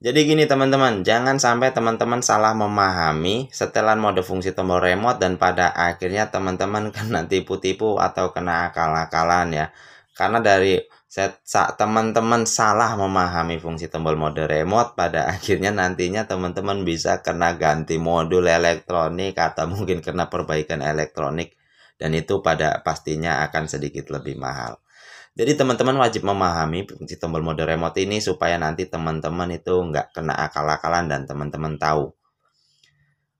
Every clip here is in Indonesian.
Jadi gini teman-teman, jangan sampai teman-teman salah memahami setelan mode fungsi tombol remote dan pada akhirnya teman-teman kena tipu-tipu atau kena akal-akalan ya. Karena dari teman-teman salah memahami fungsi tombol mode remote, pada akhirnya nantinya teman-teman bisa kena ganti modul elektronik atau mungkin kena perbaikan elektronik, dan itu pada pastinya akan sedikit lebih mahal. Jadi teman-teman wajib memahami fungsi tombol mode remote ini supaya nanti teman-teman itu nggak kena akal-akalan dan teman-teman tahu.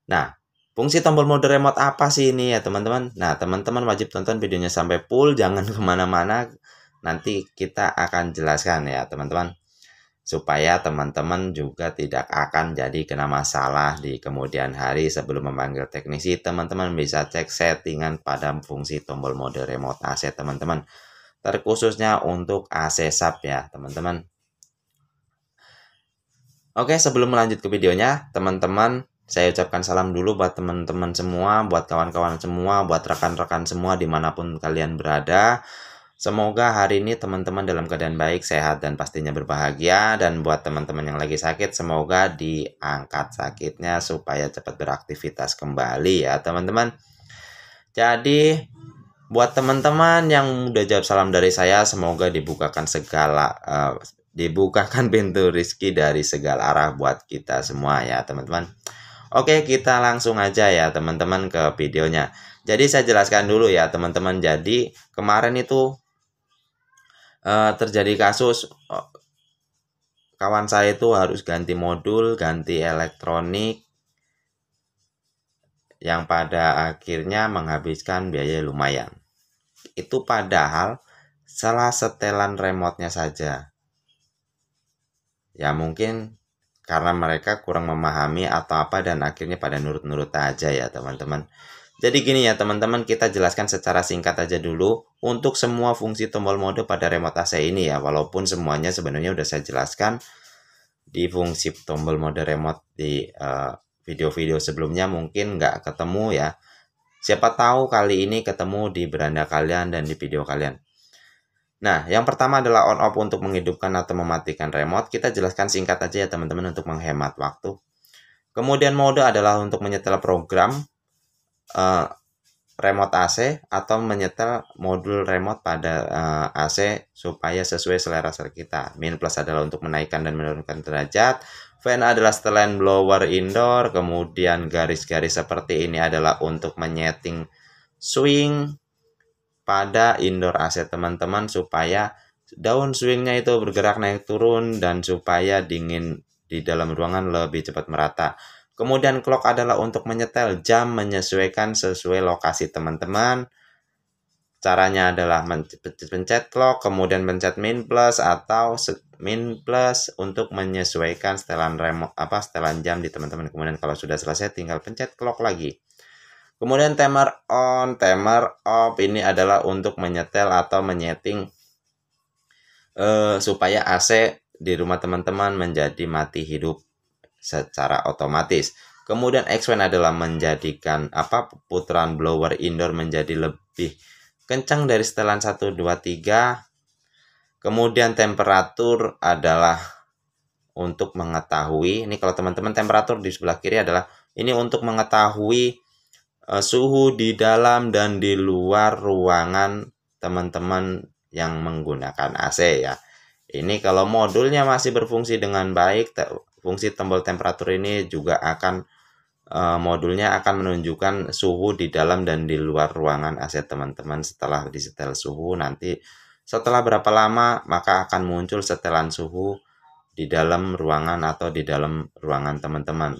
Nah, fungsi tombol mode remote apa sih ini ya teman-teman? Nah, teman-teman wajib tonton videonya sampai full, jangan kemana-mana. Nanti kita akan jelaskan ya teman-teman. Supaya teman-teman juga tidak akan jadi kena masalah di kemudian hari sebelum memanggil teknisi. Teman-teman bisa cek settingan pada fungsi tombol mode remote AC teman-teman, terkhususnya untuk AC sub ya teman-teman. Oke, sebelum melanjut ke videonya, teman-teman, saya ucapkan salam dulu buat teman-teman semua, buat kawan-kawan semua, buat rekan-rekan semua dimanapun kalian berada. Semoga hari ini teman-teman dalam keadaan baik, sehat, dan pastinya berbahagia. Dan buat teman-teman yang lagi sakit, semoga diangkat sakitnya supaya cepat beraktivitas kembali ya teman-teman. Jadi buat teman-teman yang udah jawab salam dari saya, semoga dibukakan pintu rezeki dari segala arah buat kita semua ya teman-teman. Oke, kita langsung aja ya teman-teman ke videonya. Jadi saya jelaskan dulu ya teman-teman. Jadi kemarin itu terjadi kasus kawan saya itu harus ganti modul, ganti elektronik, yang pada akhirnya menghabiskan biaya lumayan. Itu padahal salah setelan remote-nya saja. Ya mungkin karena mereka kurang memahami atau apa dan akhirnya pada nurut-nurut aja ya teman-teman. Jadi gini ya teman-teman, kita jelaskan secara singkat aja dulu untuk semua fungsi tombol mode pada remote AC ini ya. Walaupun semuanya sebenarnya udah saya jelaskan di fungsi tombol mode remote di video-video sebelumnya, mungkin nggak ketemu ya. Siapa tahu kali ini ketemu di beranda kalian dan di video kalian. Nah, yang pertama adalah on off untuk menghidupkan atau mematikan remote. Kita jelaskan singkat aja ya teman-teman untuk menghemat waktu. Kemudian mode adalah untuk menyetel program remote AC atau menyetel modul remote pada AC supaya sesuai selera kita. Min plus adalah untuk menaikkan dan menurunkan derajat. Fan adalah setelan blower indoor. Kemudian garis-garis seperti ini adalah untuk menyeting swing pada indoor AC teman-teman supaya daun swingnya itu bergerak naik turun dan supaya dingin di dalam ruangan lebih cepat merata. Kemudian clock adalah untuk menyetel jam menyesuaikan sesuai lokasi teman-teman. Caranya adalah pencet clock, kemudian pencet min plus atau min plus untuk menyesuaikan setelan remote setelan jam di teman-teman. Kemudian kalau sudah selesai tinggal pencet clock lagi. Kemudian timer on, timer off ini adalah untuk menyetel atau menyeting supaya AC di rumah teman-teman menjadi mati hidup secara otomatis. Kemudian X-fan adalah menjadikan putaran blower indoor menjadi lebih kencang dari setelan 1, 2, 3. Kemudian temperatur adalah untuk mengetahui, ini kalau teman-teman temperatur di sebelah kiri adalah ini untuk mengetahui suhu di dalam dan di luar ruangan teman-teman yang menggunakan AC ya. Ini kalau modulnya masih berfungsi dengan baik, fungsi tombol temperatur ini juga akan modulnya akan menunjukkan suhu di dalam dan di luar ruangan AC teman-teman. Setelah disetel suhu, nanti setelah berapa lama maka akan muncul setelan suhu di dalam ruangan atau di dalam ruangan teman-teman.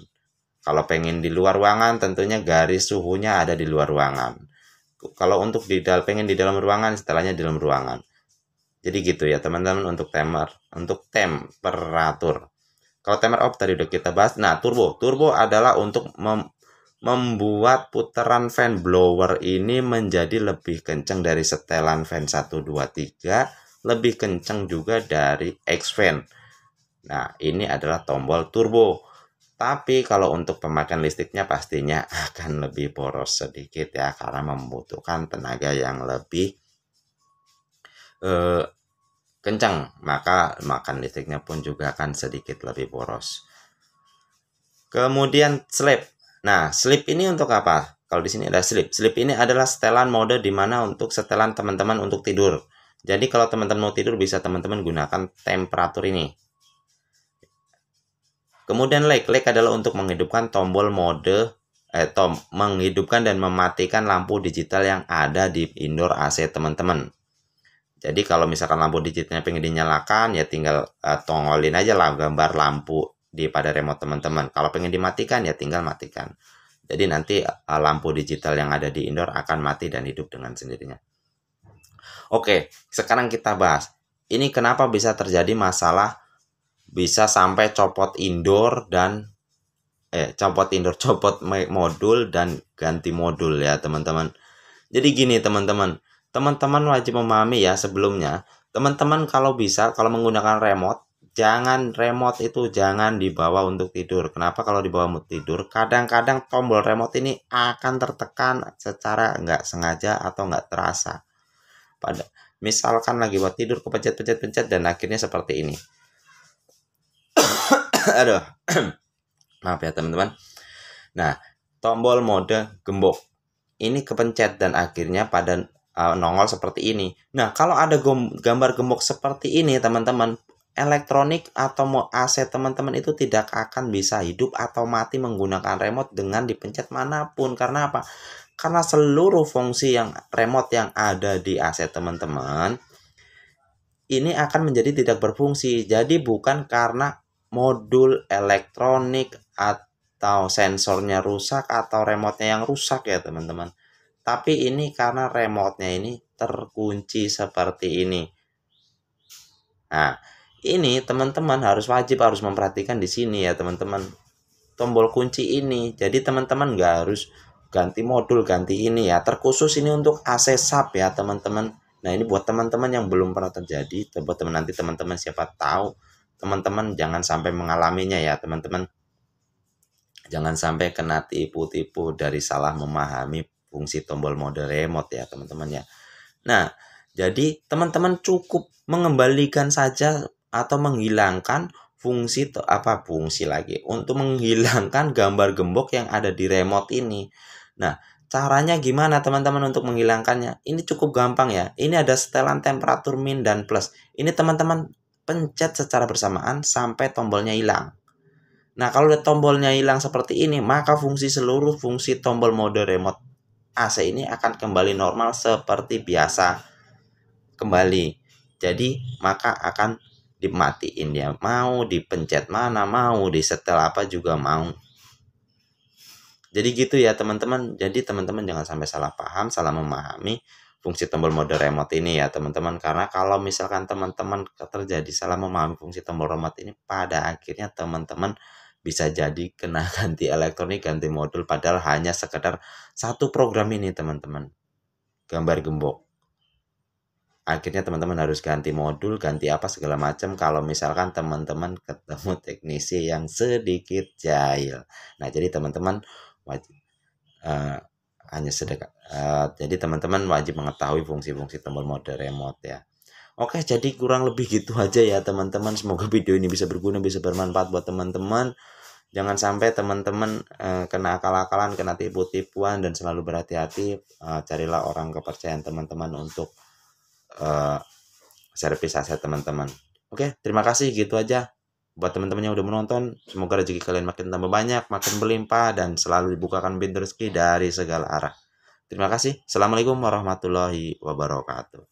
Kalau pengen di luar ruangan, tentunya garis suhunya ada di luar ruangan. Kalau untuk pengen di dalam ruangan, setelahnya di dalam ruangan. Jadi gitu ya teman-teman untuk temperatur. Kalau timer off tadi udah kita bahas. Nah, turbo adalah untuk membuat putaran fan blower ini menjadi lebih kencang dari setelan fan 1, 2, 3, lebih kencang juga dari X-fan. Nah, ini adalah tombol turbo. Tapi kalau untuk pemakaian listriknya pastinya akan lebih boros sedikit ya, karena membutuhkan tenaga yang lebih kencang, maka makan listriknya pun juga akan sedikit lebih boros. Kemudian sleep. Nah, sleep ini untuk apa? Kalau di sini ada sleep. Sleep ini adalah setelan mode di mana untuk setelan teman-teman untuk tidur. Jadi kalau teman-teman mau tidur bisa teman-teman gunakan temperatur ini. Kemudian lag adalah untuk menghidupkan tombol mode menghidupkan dan mematikan lampu digital yang ada di indoor AC teman-teman. Jadi kalau misalkan lampu digitalnya pengen dinyalakan, ya tinggal tongolin aja lah gambar lampu pada remote teman-teman. Kalau pengen dimatikan, ya tinggal matikan. Jadi nanti lampu digital yang ada di indoor akan mati dan hidup dengan sendirinya. Oke, sekarang kita bahas. Ini kenapa bisa terjadi masalah bisa sampai copot modul dan ganti modul ya teman-teman. Jadi gini teman-teman wajib memahami ya sebelumnya, teman-teman kalau menggunakan remote, remote itu jangan dibawa untuk tidur. Kenapa kalau dibawa untuk tidur? Kadang-kadang tombol remote ini akan tertekan secara nggak sengaja atau nggak terasa. Misalkan lagi buat tidur kepencet dan akhirnya seperti ini. Aduh, maaf ya teman-teman. Nah, tombol mode gembok ini kepencet dan akhirnya pada nongol seperti ini. Nah, kalau ada gambar gembok seperti ini teman-teman, elektronik atau AC teman-teman itu tidak akan bisa hidup atau mati menggunakan remote dengan dipencet manapun. Karena apa? Karena seluruh fungsi yang remote yang ada di AC teman-teman ini akan menjadi tidak berfungsi. Jadi bukan karena modul elektronik atau sensornya rusak atau remote-nya yang rusak ya teman-teman. Tapi ini karena remote-nya ini terkunci seperti ini. Nah, ini teman-teman harus memperhatikan di sini ya teman-teman. Tombol kunci ini. Jadi teman-teman nggak harus ganti modul, ganti ini ya. Terkhusus ini untuk AC sub ya teman-teman. Nah, ini buat teman-teman yang belum pernah terjadi. Buat nanti teman-teman siapa tahu teman-teman jangan sampai mengalaminya ya teman-teman. Jangan sampai kena tipu-tipu dari salah memahami fungsi tombol mode remote ya teman-teman ya. Nah, jadi teman-teman cukup mengembalikan saja atau menghilangkan fungsi lagi untuk menghilangkan gambar gembok yang ada di remote ini. Nah, caranya gimana teman-teman untuk menghilangkannya? Ini cukup gampang ya. Ini ada setelan temperatur min dan plus. Ini teman-teman pencet secara bersamaan sampai tombolnya hilang. Nah, kalau tombolnya hilang seperti ini, maka seluruh fungsi tombol mode remote AC ini akan kembali normal seperti biasa kembali. Jadi, maka akan dimatiin ya. Mau dipencet mana, mau disetel apa juga mau. Jadi gitu ya teman-teman. Jadi teman-teman jangan sampai salah paham, salah memahami fungsi tombol mode remote ini ya teman-teman. Karena kalau misalkan teman-teman terjadi salah memahami fungsi tombol remote ini, pada akhirnya teman-teman bisa jadi kena ganti elektronik, ganti modul, padahal hanya sekedar satu program ini teman-teman, gambar gembok. Akhirnya teman-teman harus ganti modul, ganti apa segala macam kalau misalkan teman-teman ketemu teknisi yang sedikit jahil. Nah, jadi teman-teman wajib jadi teman-teman wajib mengetahui fungsi-fungsi tombol mode remote ya. Oke, jadi kurang lebih gitu aja ya teman-teman. Semoga video ini bisa berguna, bisa bermanfaat buat teman-teman. Jangan sampai teman-teman kena akal-akalan, kena tipu-tipuan, dan selalu berhati-hati. Carilah orang kepercayaan teman-teman untuk servis aset teman-teman. Oke, terima kasih, gitu aja buat teman-teman yang udah menonton. Semoga rezeki kalian makin tambah banyak, makin berlimpah, dan selalu dibukakan pintu rezeki dari segala arah. Terima kasih. Assalamualaikum warahmatullahi wabarakatuh.